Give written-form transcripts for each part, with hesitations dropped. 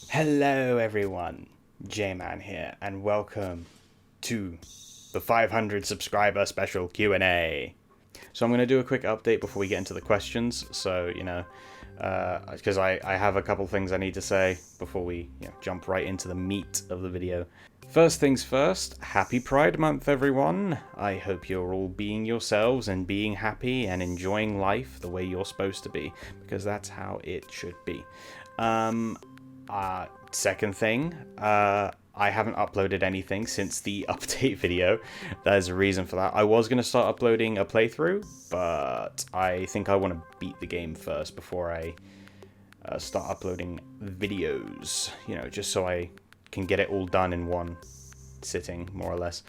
Hello everyone, J-Man here, and welcome to the 500 subscriber special Q&A. So I'm going to do a quick update before we get into the questions, so, because I have a couple things I need to say before we jump right into the meat of the video. First things first, happy Pride Month everyone! I hope you're all being yourselves and being happy and enjoying life the way you're supposed to be, because that's how it should be. Second thing, I haven't uploaded anything since the update video. There's a reason for that. I was going to start uploading a playthrough, but I think I want to beat the game first before I start uploading videos, just so I can get it all done in one sitting, more or less.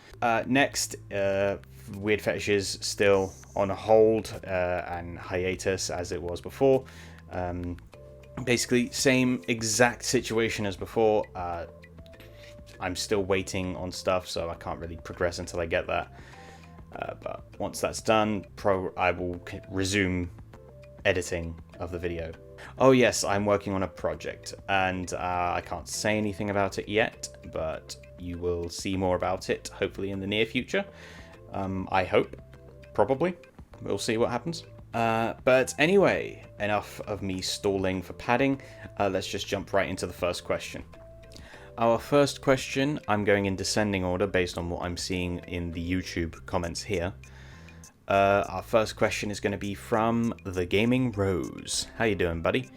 Next, Weird Fetishes still on hold and hiatus as it was before. Basically, same exact situation as before. I'm still waiting on stuff, so I can't really progress until I get that. But once that's done, I will resume editing of the video. Oh yes, I'm working on a project, and I can't say anything about it yet, but you will see more about it, hopefully in the near future. I hope. Probably. We'll see what happens. But anyway, enough of me stalling for padding. Let's just jump right into the first question. Our first question, I'm going in descending order based on what I'm seeing in the YouTube comments here. Our first question is going to be from The Gaming Rose. How you doing, buddy?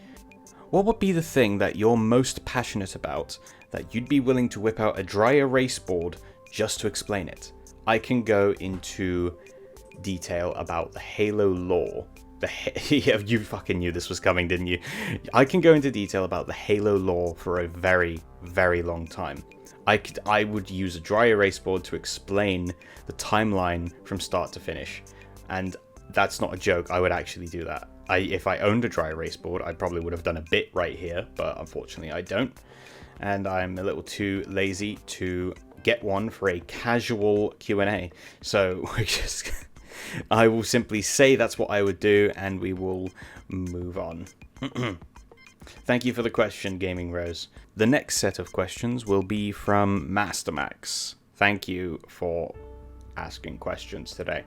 What would be the thing that you're most passionate about that you'd be willing to whip out a dry erase board just to explain it? I can go into detail about the Halo lore. Yeah, you fucking knew this was coming, didn't you? I can go into detail about the Halo lore for a very, very long time. I would use a dry erase board to explain the timeline from start to finish, and that's not a joke. I would actually do that. If I owned a dry erase board, I probably would have done a bit right here, but unfortunately I don't, and I'm a little too lazy to get one for a casual Q&A. So we're just I will simply say that's what I would do, and we will move on. Thank you for the question, Gaming Rose. The next set of questions will be from Mastermax. Thank you for asking questions today.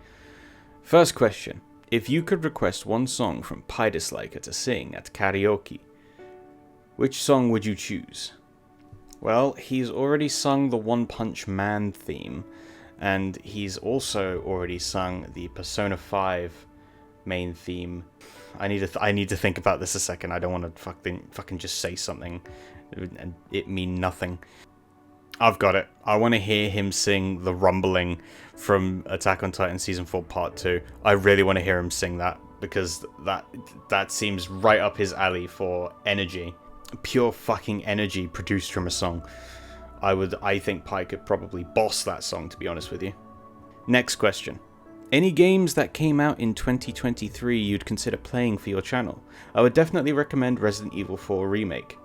First question. If you could request one song from PyDisliker to sing at karaoke, which song would you choose? Well, he's already sung the One Punch Man theme, and he's also already sung the Persona 5 main theme. I need to think about this a second. I don't want to fucking just say something and it mean nothing. I've got it. I want to hear him sing the rumbling from Attack on Titan Season 4 Part 2. I really want to hear him sing that, because that seems right up his alley for energy. Pure fucking energy produced from a song. I think Pi could probably boss that song, to be honest with you. Next question. Any games that came out in 2023 you'd consider playing for your channel? I would definitely recommend Resident Evil 4 Remake.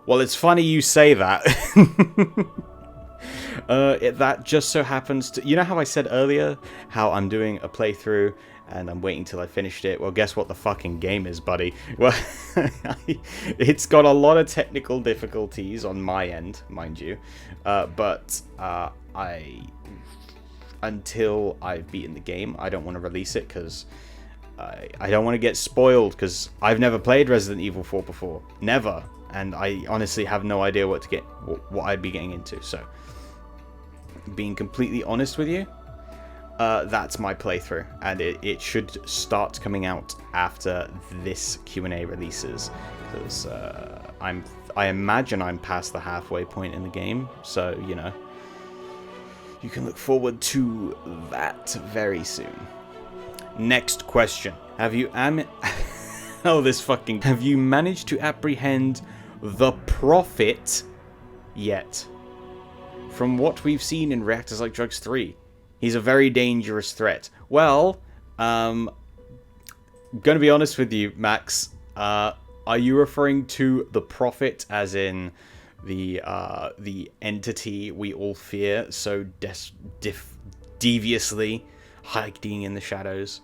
Well, it's funny you say that. That just so happens to... You know how I said earlier how I'm doing a playthrough and I'm waiting till I finished it? Well, guess what the fucking game is, buddy? Well, it's got a lot of technical difficulties on my end, mind you. But until I've beaten the game, I don't want to release it, because I don't want to get spoiled, because I've never played Resident Evil 4 before. Never. And I honestly have no idea what I'd be getting into. So, being completely honest with you, that's my playthrough, and it should start coming out after this Q&A releases, because I imagine I'm past the halfway point in the game, so you can look forward to that very soon. Next question: Have you Have you managed to apprehend the Prophet yet? From what we've seen in Reactors Like Drugs 3, he's a very dangerous threat. Well, gonna be honest with you, Max. Are you referring to the Prophet as in the entity we all fear so deviously hiding in the shadows?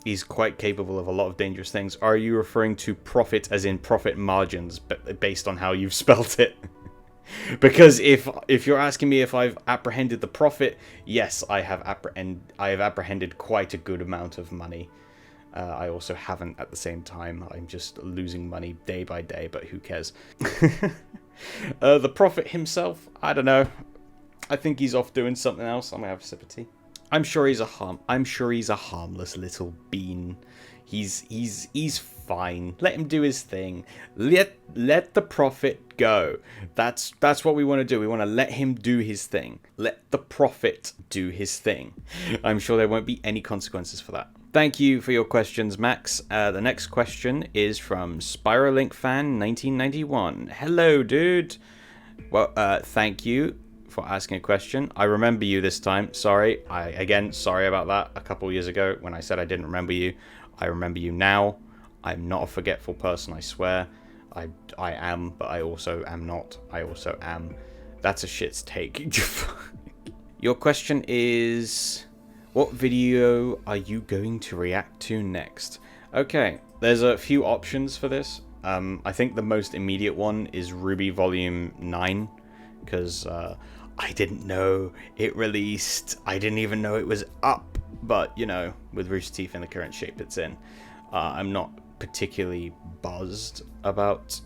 He's quite capable of a lot of dangerous things. Are you referring to profit as in profit margins, based on how you've spelt it? Because if you're asking me if I've apprehended the profit, yes, I have apprehended quite a good amount of money. I also haven't at the same time. I'm just losing money day by day, but who cares? The prophet himself, I don't know. I think he's off doing something else. I'm gonna have a sip of tea. I'm sure he's a harmless little bean. He's fine. Let him do his thing. Let the prophet go. That's what we want to do. We want to let him do his thing. Let the prophet do his thing. I'm sure there won't be any consequences for that. Thank you for your questions, Max. The next question is from Spiralink Fan 1991. Hello, dude. Well, thank you for asking a question. I remember you this time. Sorry. Sorry about that a couple years ago when I said I didn't remember you. I remember you now. I'm not a forgetful person, I swear. I am, but I also am not. I also am. That's a shit's take. Your question is, what video are you going to react to next? Okay, there's a few options for this. I think the most immediate one is RWBY Volume 9, because I didn't know it released. I didn't even know it was up. But, you know, with Rooster Teeth in the current shape it's in, I'm not particularly buzzed about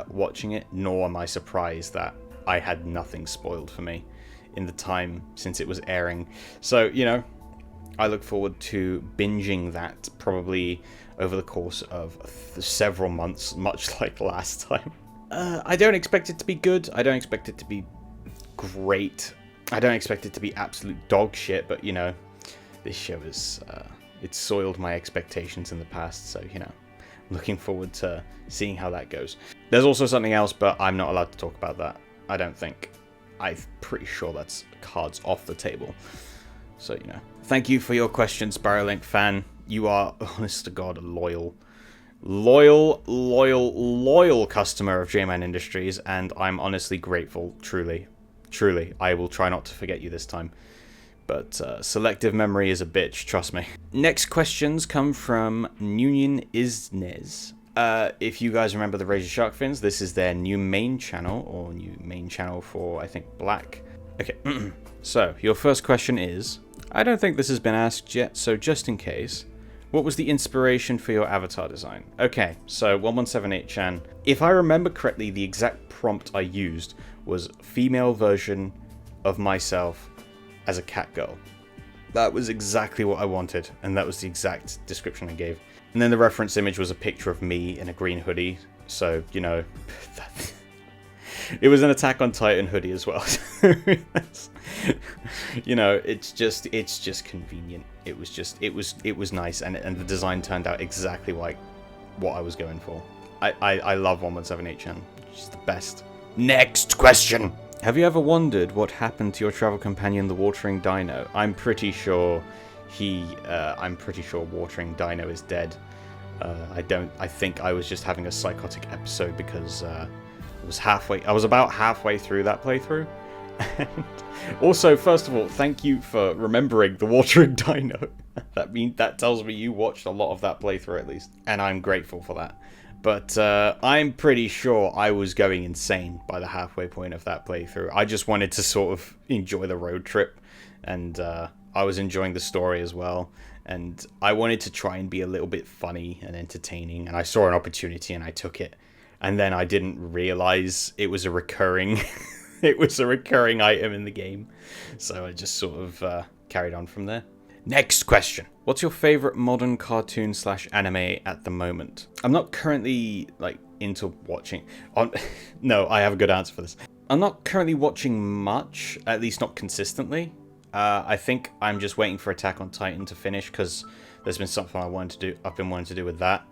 watching it, nor am I surprised that I had nothing spoiled for me in the time since it was airing. So, you know, I look forward to binging that probably over the course of several months, much like last time. I don't expect it to be good. I don't expect it to be great. I don't expect it to be absolute dog shit, but, you know, this show is, it's soiled my expectations in the past, so, you know, looking forward to seeing how that goes. There's also something else, but I'm not allowed to talk about that, I don't think. I'm pretty sure that's cards off the table. So, you know. Thank you for your question, Spiralink Fan. You are, honest to God, a loyal customer of J-Man Industries, and I'm honestly grateful, truly. Truly, I will try not to forget you this time. But selective memory is a bitch, trust me. Next questions come from Nunion Isnes. If you guys remember the Razor Shark Fins, this is their new main channel, or new main channel for, I think, Black. Okay, so your first question is, I don't think this has been asked yet, so just in case, what was the inspiration for your avatar design? Okay, so 1178chan, if I remember correctly, the exact prompt I used was female version of myself as a cat girl. That was exactly what I wanted, and that was the exact description I gave. And then the reference image was a picture of me in a green hoodie, so, you know, it was an Attack on Titan hoodie as well. You know, it's just convenient. It was nice, and the design turned out exactly like what I was going for. I love 1178chan. She's the best. Next question. Have you ever wondered what happened to your travel companion, the Watering Dino? I'm pretty sure Watering Dino is dead. I think I was just having a psychotic episode because I was about halfway through that playthrough. And also, first of all, thank you for remembering the Watering Dino. That tells me you watched a lot of that playthrough at least, and I'm grateful for that. But I'm pretty sure I was going insane by the halfway point of that playthrough. I just wanted to sort of enjoy the road trip, and I was enjoying the story as well. And I wanted to try and be a little bit funny and entertaining, and I saw an opportunity and I took it. And then I didn't realize it was a recurring, item in the game. So I just sort of carried on from there. Next question. What's your favorite modern cartoon / anime at the moment? I'm not currently, like, into watching... No, I have a good answer for this. I'm not currently watching much, at least not consistently. I think I'm just waiting for Attack on Titan to finish, because there's been something I've been wanting to do with that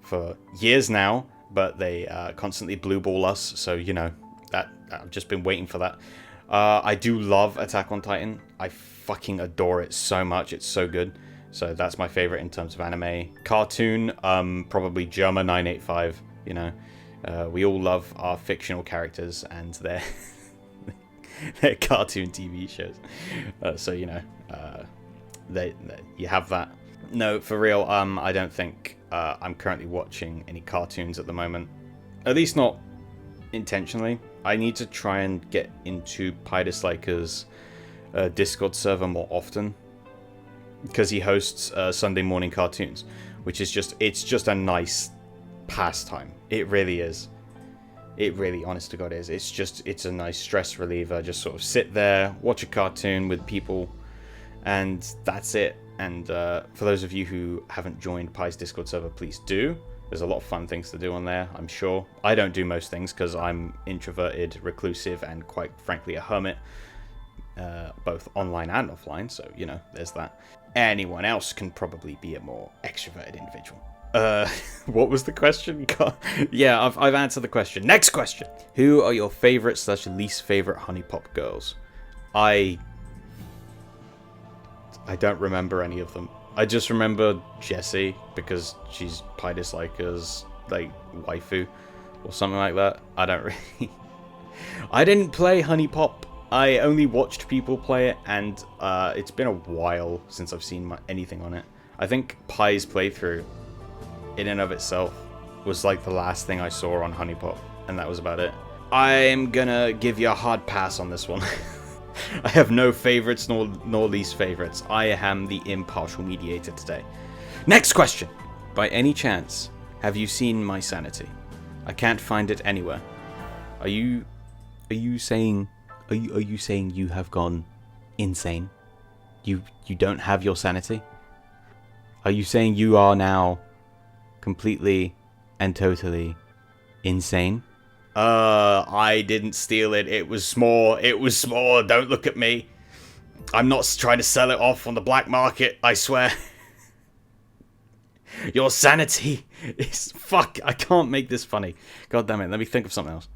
for years now, but they constantly blue ball us, so, you know, that I've just been waiting for that. I do love Attack on Titan. I fucking adore it so much. It's so good. So that's my favorite in terms of anime. Cartoon, probably Germa 985, you know. We all love our fictional characters and their cartoon TV shows. So, you know, you have that. No, for real, I don't think I'm currently watching any cartoons at the moment. At least not intentionally. I need to try and get into Pydisliker's Discord server more often, because he hosts Sunday morning cartoons, which is it's just a nice pastime. It really is. It really, honest to God, is. It's a nice stress reliever. Just sort of sit there, watch a cartoon with people, and that's it. And for those of you who haven't joined Pi's Discord server, please do. There's a lot of fun things to do on there, I'm sure. I don't do most things because I'm introverted, reclusive, and quite frankly a hermit, both online and offline. So, you know, there's that. Anyone else can probably be a more extroverted individual. What was the question? Yeah, I've answered the question. Next question. Who are your favorite / least favorite Honey Pop girls? I don't remember any of them. I just remember Jessie because she's Pydisliker's like waifu or something like that. I don't really. I didn't play Honey Pop. I only watched people play it, and it's been a while since I've seen anything on it. I think Pi's playthrough, in and of itself, was like the last thing I saw on Honey Pop, and that was about it. I'm gonna give you a hard pass on this one. I have no favorites nor least favorites. I am the impartial mediator today. Next question. By any chance, have you seen my sanity? I can't find it anywhere. Are you saying you have gone insane? You don't have your sanity? Are you saying you are now completely and totally insane? I didn't steal it. It was small. Don't look at me. I'm not trying to sell it off on the black market, I swear. Your sanity is... Fuck, I can't make this funny. God damn it, let me think of something else.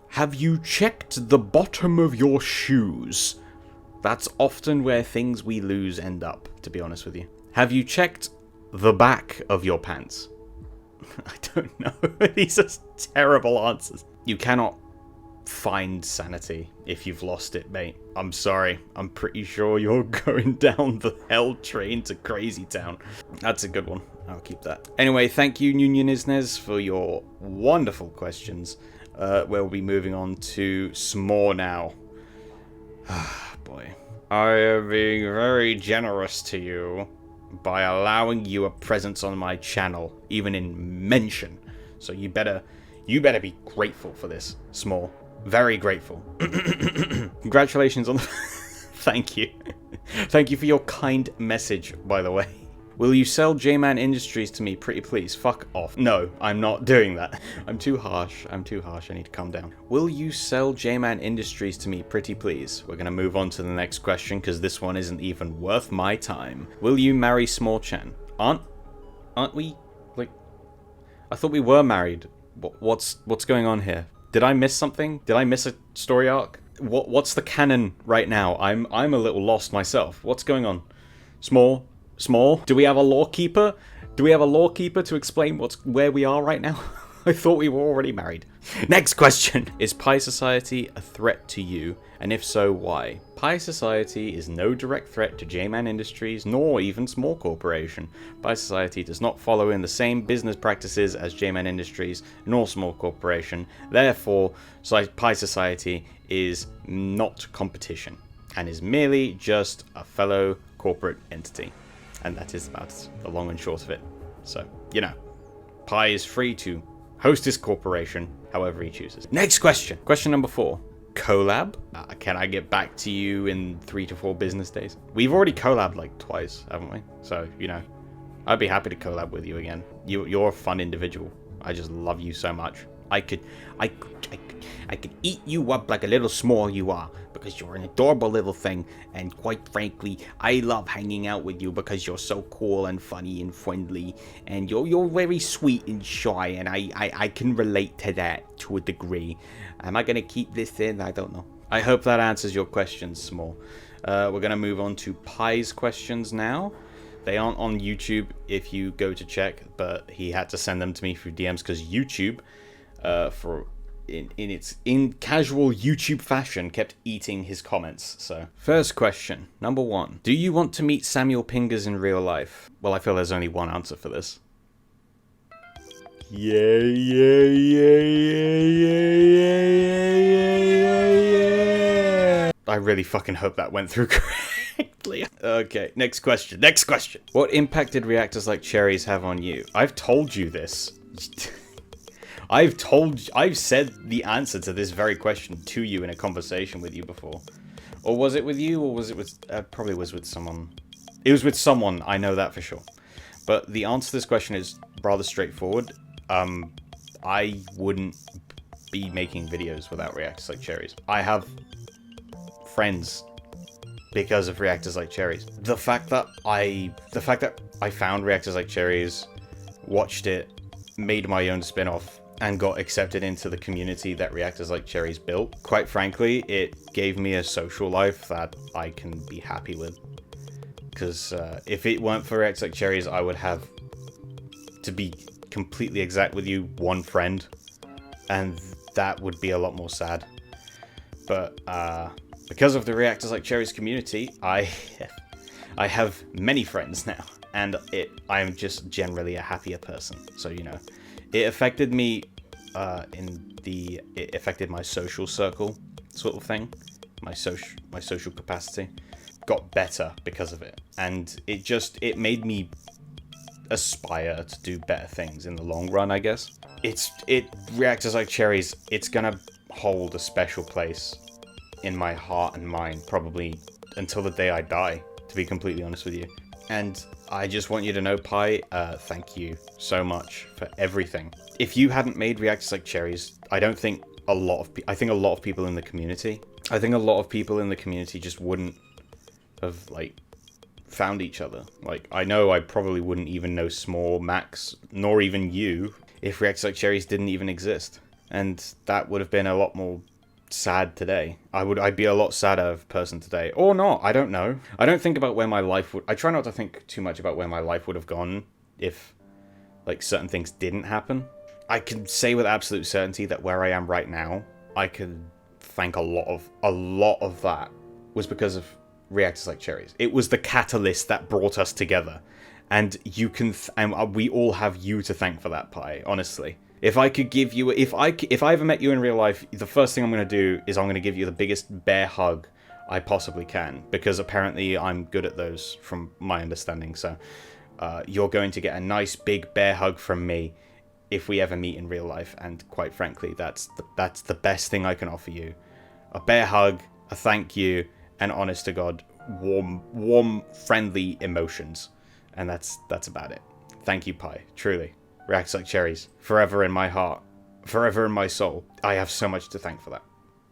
Have you checked the bottom of your shoes? That's often where things we lose end up, to be honest with you. Have you checked the back of your pants? I don't know. These are terrible answers. You cannot find sanity if you've lost it, mate. I'm sorry. I'm pretty sure you're going down the hell train to Crazy Town. That's a good one. I'll keep that. Anyway, thank you, Nunez Isnes, for your wonderful questions. We'll be moving on to S'more now. Boy. I am being very generous to you by allowing you a presence on my channel, even in mention. So you better be grateful for this, S'more. Very grateful. Congratulations on the... Thank you. Thank you for your kind message, by the way. Will you sell J-Man Industries to me, pretty please? Fuck off. No, I'm not doing that. I'm too harsh. I need to calm down. Will you sell J-Man Industries to me, pretty please? We're gonna move on to the next question, because this one isn't even worth my time. Will you marry S'more-chan? Aren't we, like... I thought we were married. What's going on here? Did I miss something? Did I miss a story arc? What's the canon right now? I'm a little lost myself. What's going on? S'more? Do we have a lawkeeper? Do we have a lawkeeper to explain where we are right now? I thought we were already married. Next question. Is Pi Society a threat to you? And if so, why? Pi Society is no direct threat to J-Man Industries, nor even S'more Corporation. Pi Society does not follow in the same business practices as J-Man Industries, nor S'more Corporation. Therefore, Pi Society is not competition, and is merely just a fellow corporate entity. And that is about the long and short of it. So, you know, Pi is free to host his corporation however he chooses. Next question. Question number 4. Collab? Can I get back to you in 3 to 4 business days? We've already collabed like twice, haven't we? So, you know, I'd be happy to collab with you again. You're a fun individual. I just love you so much. I could eat you up like a little S'more you are, because you're an adorable little thing, and quite frankly, I love hanging out with you because you're so cool and funny and friendly, and you're very sweet and shy, and I can relate to that to a degree. Am I gonna keep this in? I don't know. I hope that answers your questions, S'more. We're gonna move on to Pi's questions now. They aren't on YouTube if you go to check, but he had to send them to me through DMs because YouTube, for in casual YouTube fashion, kept eating his comments. So, first question, number 1. Do you want to meet Samuel Pingers in real life? Well, I feel there's only one answer for this. Yeah. I really fucking hope that went through correctly. Okay, next question. What impact did reactors like Cherries have on you? I've told you this. I've said the answer to this very question to you in a conversation with you before. Or was it with you, or was it with... probably was with someone. It was with someone, I know that for sure. But the answer to this question is rather straightforward. I wouldn't be making videos without reactors like Cherries. I have friends because of reactors like Cherries. The fact that I found reactors like Cherries, watched it, made my own spin-off, and got accepted into the community that reactors like Cherries built, quite frankly, it gave me a social life that I can be happy with. Because if it weren't for reactors like Cherries, I would have, to be completely exact with you, one friend, and that would be a lot more sad. But because of the reactors like Cherries community, I have many friends now, and I'm just generally a happier person. So, you know, it affected me it affected my social circle sort of thing, my social capacity got better because of it, and it made me aspire to do better things in the long run, I guess. Reactors like Cherries, it's gonna hold a special place in my heart and mind, probably until the day I die, to be completely honest with you. And I just want you to know, Pi, thank you so much for everything. If you hadn't made reactors like Cherries, I think a lot of people in the community just wouldn't have, like, found each other. Like, I know I probably wouldn't even know S'more, Max, nor even you, if reactors like Cherries didn't even exist. And that would have been a lot more sad today. I'd be a lot sadder person today. Or not, I don't know. I don't think about where my life would... I try not to think too much about where my life would have gone if, like, certain things didn't happen. I can say with absolute certainty that where I am right now, I could thank a lot of that was because of reactors like Cherries. It was the catalyst that brought us together. And you can... and we all have you to thank for that, Pi, honestly. If I could give you... If I ever met you in real life, the first thing I'm going to do is I'm going to give you the biggest bear hug I possibly can. Because apparently I'm good at those, from my understanding. So you're going to get a nice big bear hug from me if we ever meet in real life. And quite frankly, that's the best thing I can offer you. A bear hug, a thank you, and honest to God, warm, friendly emotions. And that's about it. Thank you, Pi. Truly. Reacts like Cherries. Forever in my heart. Forever in my soul. I have so much to thank for that.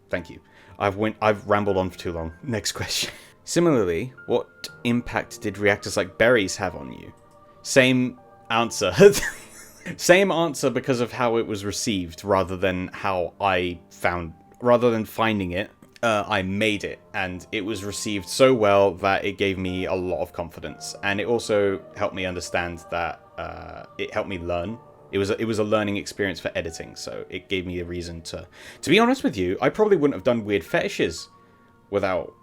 Thank you. I've rambled on for too long. Next question. Similarly, what impact did reactors like berries have on you? Same answer. Same answer because of how it was received, rather than finding it. I made it, and it was received so well that it gave me a lot of confidence, and it also helped me understand that it helped me learn. It was a learning experience for editing, so it gave me a reason to be honest with you, I probably wouldn't have done weird fetishes without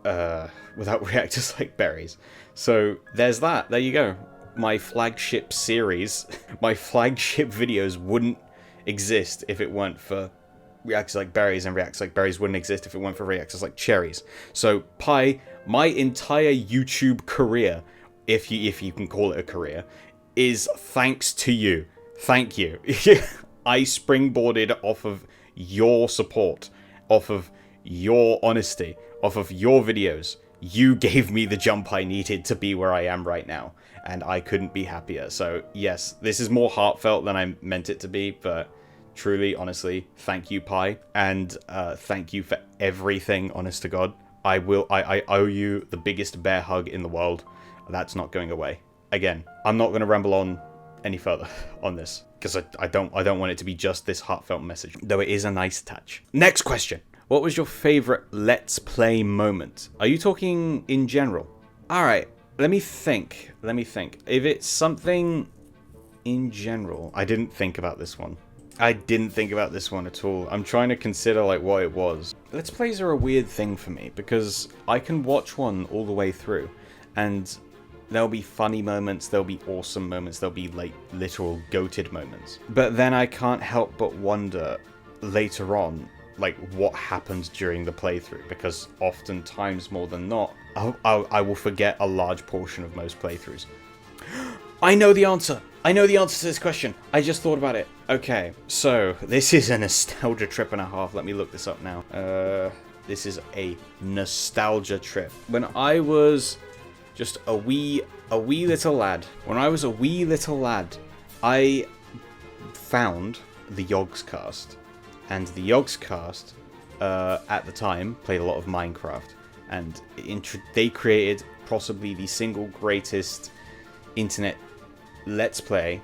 reactors like berries. So there's that. There you go. My flagship series, my flagship videos wouldn't exist if it weren't for reactors like berries, and reactors like berries wouldn't exist if it weren't for reactors like Cherries. So Pi, my entire YouTube career, if you can call it a career, is thanks to you. Thank you. I springboarded off of your support, off of your honesty, off of your videos. You gave me the jump I needed to be where I am right now, and I couldn't be happier. So yes, this is more heartfelt than I meant it to be, but truly, honestly, thank you, Pi, and thank you for everything, honest to God. I owe you the biggest bear hug in the world. That's not going away. Again, I'm not going to ramble on any further on this, because I don't want it to be just this heartfelt message, though it is a nice touch. Next question. What was your favorite Let's Play moment? Are you talking in general? Alright, let me think. If it's something in general, I didn't think about this one. I didn't think about this one at all. I'm trying to consider like what it was. Let's plays are a weird thing for me because I can watch one all the way through and there'll be funny moments, there'll be awesome moments, there'll be like literal goated moments. But then I can't help but wonder later on like what happened during the playthrough, because oftentimes more than not I will forget a large portion of most playthroughs. I know the answer! I know the answer to this question. I just thought about it. Okay, so this is a nostalgia trip and a half. Let me look this up now. This is a nostalgia trip. When I was just a wee little lad. When I was a wee little lad, I found the Yogscast. And the Yogscast, at the time, played a lot of Minecraft. And they created possibly the single greatest internet Let's Play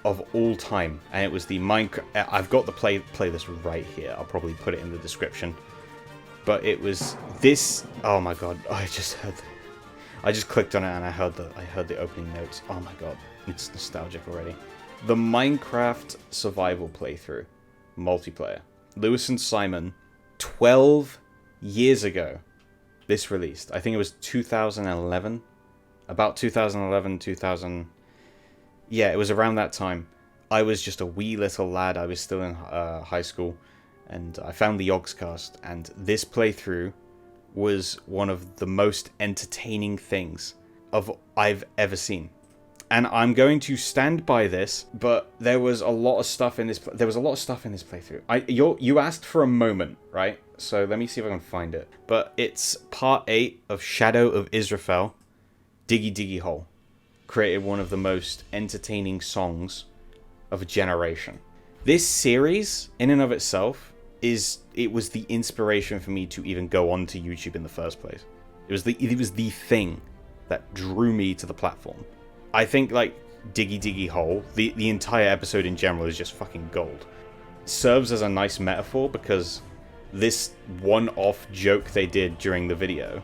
of all time. And it was the Minecraft... I've got the playlist right here. I'll probably put it in the description. But it was this... Oh my god, I just clicked on it and I heard the opening notes. Oh my god, it's nostalgic already. The Minecraft survival playthrough. Multiplayer. Lewis and Simon, 12 years ago, this released. I think it was 2011. About 2011, 2000... Yeah, it was around that time. I was just a wee little lad. I was still in high school. And I found the Yogscast. And this playthrough was one of the most entertaining things I've ever seen. And I'm going to stand by this, but there was a lot of stuff in this. There was a lot of stuff in this playthrough. You asked for a moment, right? So let me see if I can find it. But it's part 8 of Shadow of Israfel, Diggy Diggy Hole. Created one of the most entertaining songs of a generation. This series, in and of itself, it was the inspiration for me to even go onto YouTube in the first place. It was the thing that drew me to the platform. I think, like, Diggy Diggy Hole, the entire episode in general is just fucking gold. Serves as a nice metaphor because this one-off joke they did during the video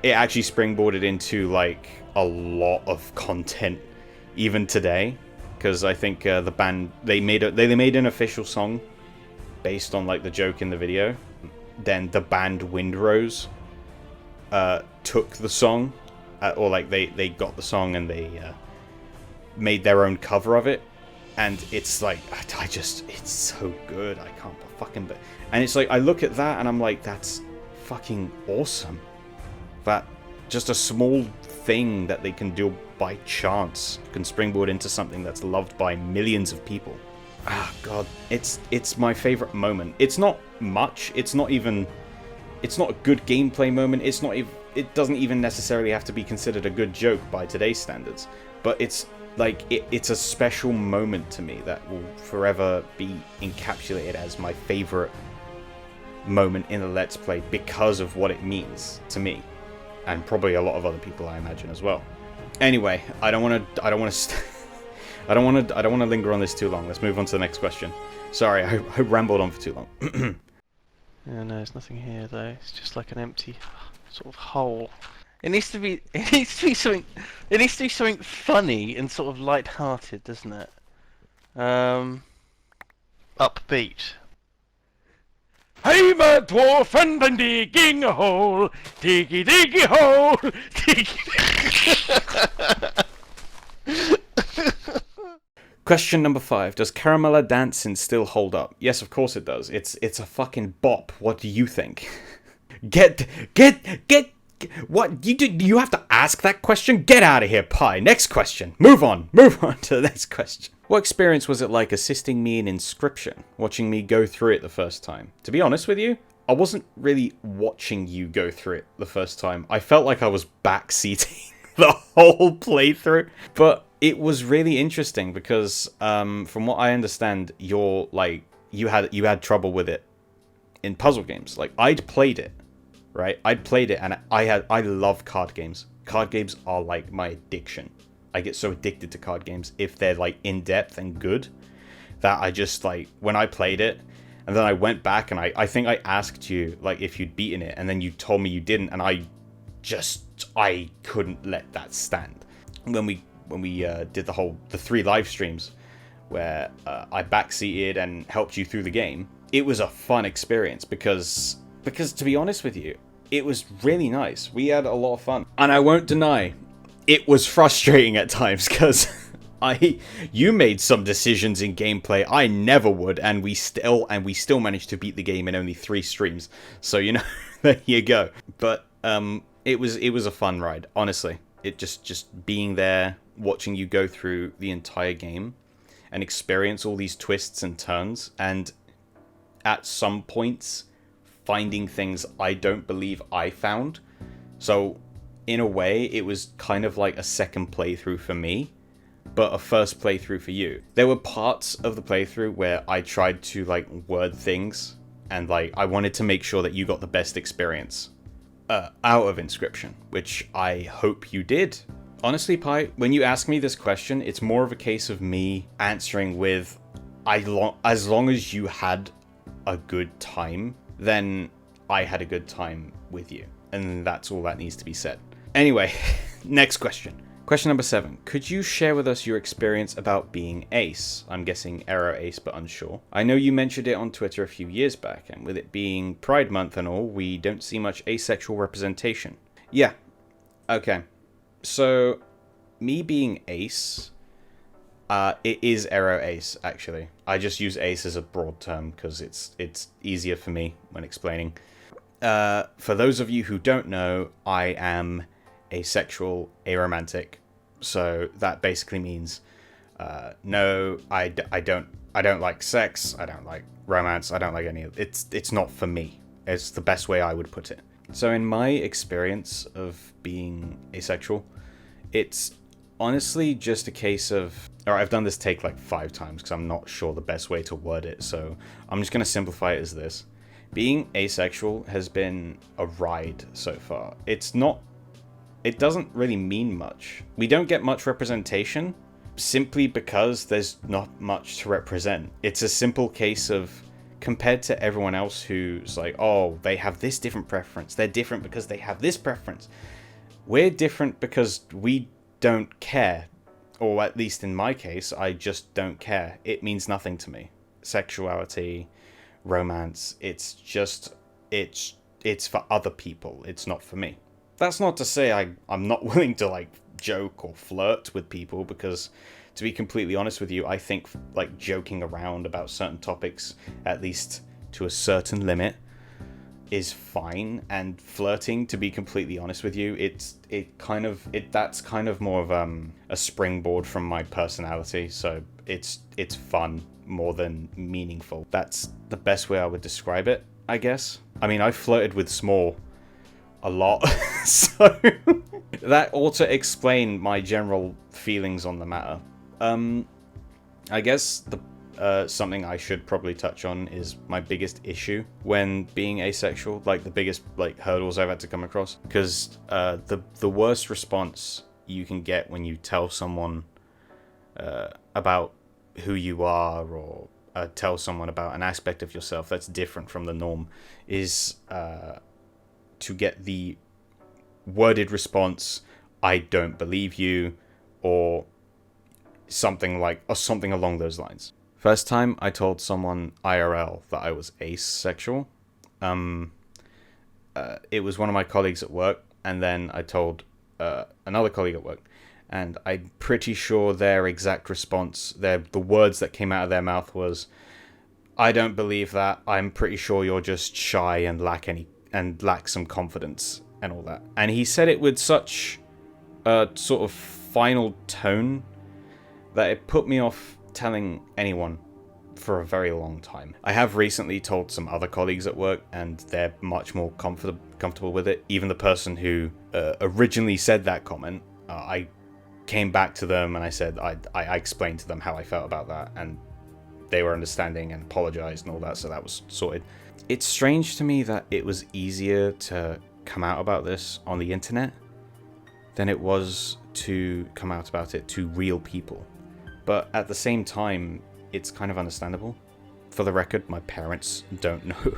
it actually springboarded into, like, a lot of content even today. Because I think the band, they made an official song based on, like, the joke in the video. Then the band Windrose took the song, or like they got the song and they made their own cover of it, and it's like it's so good. I can't fucking and it's like I look at that and I'm like, that's fucking awesome. That just a small thing that they can do by chance can springboard into something that's loved by millions of people. Ah, god, it's my favorite moment. It's not much. It's not a good gameplay moment. It doesn't even necessarily have to be considered a good joke by today's standards. But it's like it's a special moment to me that will forever be encapsulated as my favorite moment in a Let's Play because of what it means to me, and probably a lot of other people, I imagine, as well. Anyway, I don't want to linger on this too long. Let's move on to the next question. Sorry, I rambled on for too long. Yeah, no, there's nothing here though. It's just like an empty sort of hole. It needs to be something. It needs to be something funny and sort of light-hearted, doesn't it? Upbeat. I'm a dwarf and I'm digging a hole. Diggy diggy hole. Question number 5. Does Caramella Dancing still hold up? Yes, of course it does. It's a fucking bop. What do you think? Get what? You have to ask that question? Get out of here, Pie. Next question. Move on to the next question. What experience was it like assisting me in Inscryption? Watching me go through it the first time? To be honest with you, I wasn't really watching you go through it the first time. I felt like I was backseating the whole playthrough. But it was really interesting because, from what I understand, you had trouble with it in puzzle games. Like, I'd played it, right? I'd played it, and I love card games. Card games are like my addiction. I get so addicted to card games if they're like in depth and good that I just like when I played it, and then I went back and I think I asked you like if you'd beaten it, and then you told me you didn't, and I couldn't let that stand. When we did the 3 live streams, where I backseated and helped you through the game, it was a fun experience because to be honest with you, it was really nice. We had a lot of fun. And I won't deny, it was frustrating at times because you made some decisions in gameplay I never would, and we still managed to beat the game in only 3 streams. So, you know, there you go. But it was a fun ride, honestly. It just being there, watching you go through the entire game and experience all these twists and turns, and at some points finding things I don't believe I found. So in a way, it was kind of like a second playthrough for me, but a first playthrough for you. There were parts of the playthrough where I tried to like word things, and like I wanted to make sure that you got the best experience out of Inscryption, which I hope you did. Honestly, Pi, when you ask me this question, it's more of a case of me answering with, as long as you had a good time, then I had a good time with you. And that's all that needs to be said. Anyway, next question. Question number 7. Could you share with us your experience about being ace? I'm guessing error ace, but unsure. I know you mentioned it on Twitter a few years back, and with it being Pride Month and all, we don't see much asexual representation. Yeah. Okay. So, me being ace, it is error ace, actually. I just use ace as a broad term because it's easier for me when explaining. For those of you who don't know, I am asexual, aromantic. So that basically means no, I don't like sex, I don't like romance, I don't like any of it. It's not for me. It's the best way I would put it. So in my experience of being asexual, it's honestly just a case of, or I've done this take like 5 times because I'm not sure the best way to word it, so I'm just going to simplify it as this. Being asexual has been a ride so far. It doesn't really mean much. We don't get much representation simply because there's not much to represent. It's a simple case of, compared to everyone else who's like, oh, they have this different preference, they're different because they have this preference. We're different because we don't care. Or at least in my case, I just don't care. It means nothing to me. Sexuality, romance, it's for other people. It's not for me. That's not to say I'm not willing to like joke or flirt with people, because to be completely honest with you, I think like joking around about certain topics, at least to a certain limit, is fine. And flirting, to be completely honest with you, that's kind of more of a springboard from my personality, so it's fun more than meaningful. That's the best way I would describe it, I guess. I mean, I flirted with Small a lot, so that ought to explain my general feelings on the matter. I guess something I should probably touch on is my biggest issue when being asexual, like the biggest like hurdles I've had to come across, because the worst response you can get when you tell someone about who you are, or tell someone about an aspect of yourself that's different from the norm, is to get the worded response, "I don't believe you," or something along those lines. First time I told someone IRL that I was asexual, it was one of my colleagues at work, and then I told another colleague at work, and I'm pretty sure their exact response, the words that came out of their mouth was, "I don't believe that. I'm pretty sure you're just shy and lack some confidence," and all that. And he said it with such a sort of final tone that it put me off telling anyone for a very long time. I have recently told some other colleagues at work, and they're much more comfortable with it. Even the person who originally said that comment, I came back to them and I said, I explained to them how I felt about that, and they were understanding and apologized and all that, so that was sorted. It's strange to me that it was easier to come out about this on the internet than it was to come out about it to real people. But at the same time, it's kind of understandable. For the record, my parents don't know.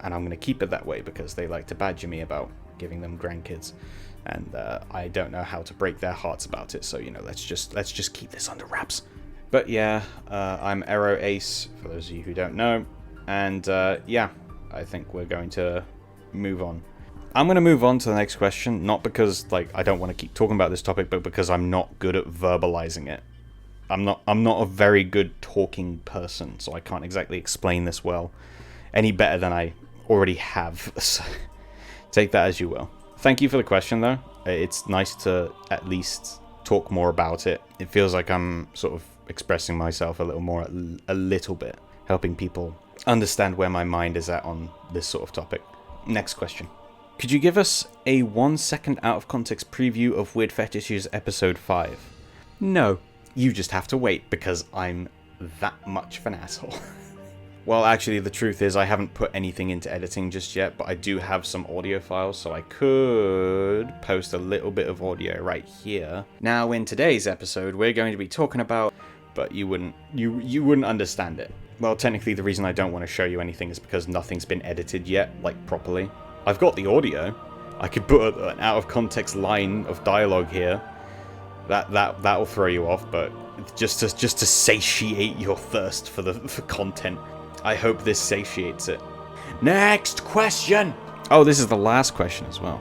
And I'm going to keep it that way because they like to badger me about giving them grandkids. And I don't know how to break their hearts about it. So, let's just keep this under wraps. But yeah, I'm Aero Ace, for those of you who don't know. And yeah, I think we're going to move on. I'm going to move on to the next question, not because like I don't want to keep talking about this topic, but because I'm not good at verbalizing it. I'm not a very good talking person, so I can't exactly explain this well any better than I already have. So take that as you will. Thank you for the question, though. It's nice to at least talk more about it. It feels like I'm sort of expressing myself a little more, a little bit, helping people understand where my mind is at on this sort of topic. Next question. Could you give us a 1 second out of context preview of Weird Fetishes episode 5? No, you just have to wait because I'm that much of an asshole. Well, actually, the truth is I haven't put anything into editing just yet, but I do have some audio files, so I could post a little bit of audio right here. Now, in today's episode, we're going to be talking about, but you wouldn't understand it. Well, technically, the reason I don't want to show you anything is because nothing's been edited yet, like properly. I've got the audio. I could put an out of context line of dialogue here. That'll throw you off, but just to satiate your thirst for content. I hope this satiates it. Next question! Oh, this is the last question as well.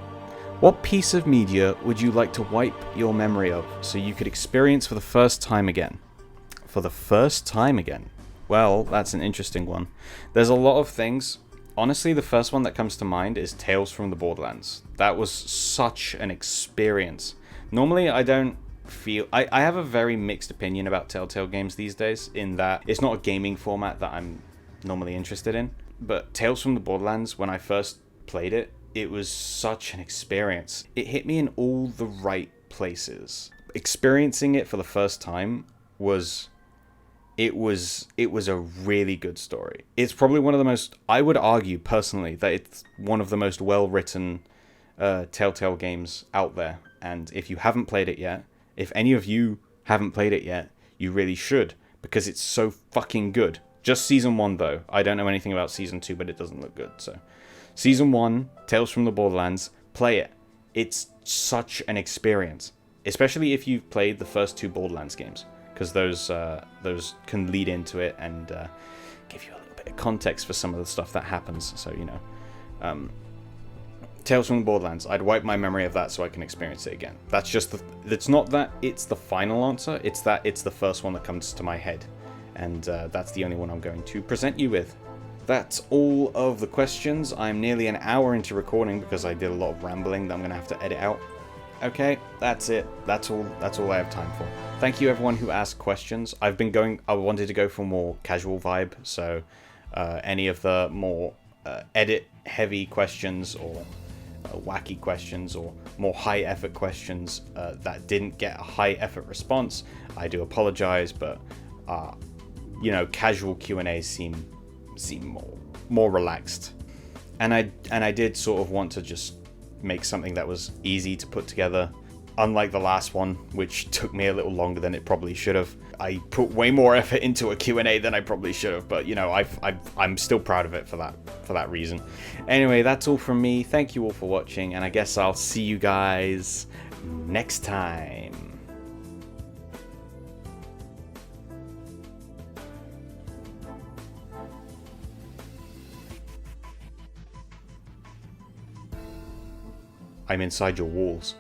What piece of media would you like to wipe your memory of so you could experience for the first time again? For the first time again? Well, that's an interesting one. There's a lot of things. Honestly, the first one that comes to mind is Tales from the Borderlands. That was such an experience. Normally, I don't feel... I have a very mixed opinion about Telltale games these days, in that it's not a gaming format that I'm normally interested in. But Tales from the Borderlands, when I first played it, it was such an experience. It hit me in all the right places. Experiencing it for the first time was... It was a really good story. It's probably one of the most... I would argue, personally, that it's one of the most well-written Telltale games out there. And if you haven't played it yet, if any of you haven't played it yet, you really should, because it's so fucking good. Just Season 1, though. I don't know anything about Season 2, but it doesn't look good, so... Season 1, Tales from the Borderlands, play it. It's such an experience. Especially if you've played the first 2 Borderlands games, because those can lead into it and give you a little bit of context for some of the stuff that happens, so, you know. Tales from the Borderlands, I'd wipe my memory of that so I can experience it again. That's just it's not that it's the final answer, it's that it's the first one that comes to my head. And that's the only one I'm going to present you with. That's all of the questions. I'm nearly an hour into recording because I did a lot of rambling that I'm going to have to edit out. Okay, that's it. That's all I have time for. Thank you everyone who asked questions. I wanted to go for a more casual vibe, so any of the more edit-heavy questions or wacky questions or more high-effort questions that didn't get a high-effort response, I do apologize, but... you know, casual Q&As seem more relaxed, and I did sort of want to just make something that was easy to put together, unlike the last one, which took me a little longer than it probably should have. I put way more effort into a Q&A than I probably should have, but you know, I'm still proud of it for that reason. Anyway, that's all from me. Thank you all for watching, and I guess I'll see you guys next time. I'm inside your walls.